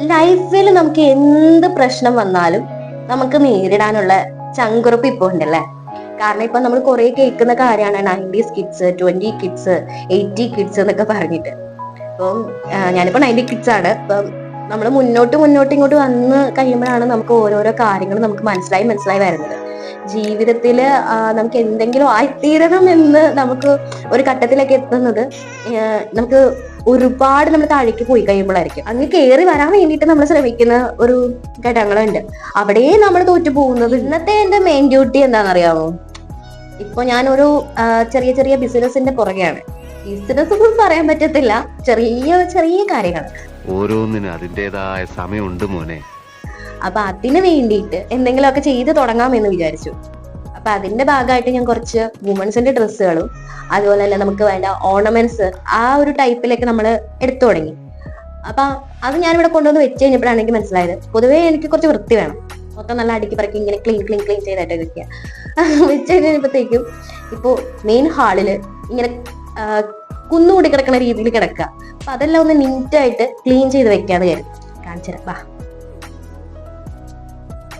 ലൈഫിൽ നമുക്ക് എന്ത് പ്രശ്നം വന്നാലും നമുക്ക് നേരിടാനുള്ള ചങ്കുറപ്പ് ഇപ്പൊ ഉണ്ടല്ലേ. കാരണം ഇപ്പൊ നമ്മൾ കുറെ കേൾക്കുന്ന കാര്യമാണ് 90s കിഡ്സ്, 20 കിഡ്സ്, 80 കിഡ്സ് എന്നൊക്കെ പറഞ്ഞിട്ട്. ഇപ്പം ഞാനിപ്പോ 90 കിഡ്സ് ആണ്. ഇപ്പം നമ്മൾ മുന്നോട്ട് ഇങ്ങോട്ട് വന്ന് കഴിയുമ്പോഴാണ് നമുക്ക് ഓരോരോ കാര്യങ്ങൾ നമുക്ക് മനസ്സിലായി വരുന്നത്. ജീവിതത്തില് നമുക്ക് എന്തെങ്കിലും ആയിത്തീരണം എന്ന് നമുക്ക് ഒരു ഘട്ടത്തിലേക്ക് എത്തുന്നത് നമുക്ക് ഒരുപാട് നമ്മൾ താഴേക്ക് പോയി കഴിയുമ്പോഴായിരിക്കും. അങ്ങ് കയറി വരാൻ വേണ്ടിയിട്ട് നമ്മൾ ശ്രമിക്കുന്ന ഒരു ഘടകങ്ങളുണ്ട്. അവിടെ നമ്മൾ തോറ്റു പോകുന്നത്. ഇന്നത്തെ എന്റെ മെയിൻ ഡ്യൂട്ടി എന്താണെന്നറിയാമോ? ഇപ്പൊ ഞാനൊരു ചെറിയ ബിസിനസിന്റെ പുറകെയാണ്. ബിസിനസ് ഒന്നും പറയാൻ പറ്റത്തില്ല, ചെറിയ കാര്യങ്ങൾ. ഓരോന്നിനും അതിൻ്റെതായ സമയമുണ്ട് മോനെ. അപ്പൊ അതിന് വേണ്ടിയിട്ട് എന്തെങ്കിലുമൊക്കെ ചെയ്ത് തുടങ്ങാമെന്ന് വിചാരിച്ചു. അപ്പൊ അതിന്റെ ഭാഗമായിട്ട് ഞാൻ കുറച്ച് വുമൻസിന്റെ ഡ്രസ്സുകളും അതുപോലെ തന്നെ നമുക്ക് വേണ്ട ഓർണമെന്റ്സ് ആ ഒരു ടൈപ്പിലേക്ക് നമ്മൾ എടുത്തു തുടങ്ങി. അപ്പൊ അത് ഞാനിവിടെ കൊണ്ടുവന്ന് വെച്ച് കഴിഞ്ഞപ്പോഴാണ് എനിക്ക് മനസ്സിലായത്, പൊതുവേ എനിക്ക് കുറച്ച് വൃത്തി വേണം. മൊത്തം നല്ല അടുക്കി പറക്കി ഇങ്ങനെ ക്ലീൻ ചെയ്തായിട്ട് വെക്കുക. വെച്ച് കഴിഞ്ഞപ്പോഴത്തേക്കും ഇപ്പോ മെയിൻ ഹാളില് ഇങ്ങനെ കുന്നുകൂടി കിടക്കുന്ന രീതിയിൽ കിടക്കുക. അപ്പൊ അതെല്ലാം ഒന്ന് നീറ്റായിട്ട് ക്ലീൻ ചെയ്ത് വെക്കാന്ന് കരുതി. കാണിച്ചു തരാം, വാ.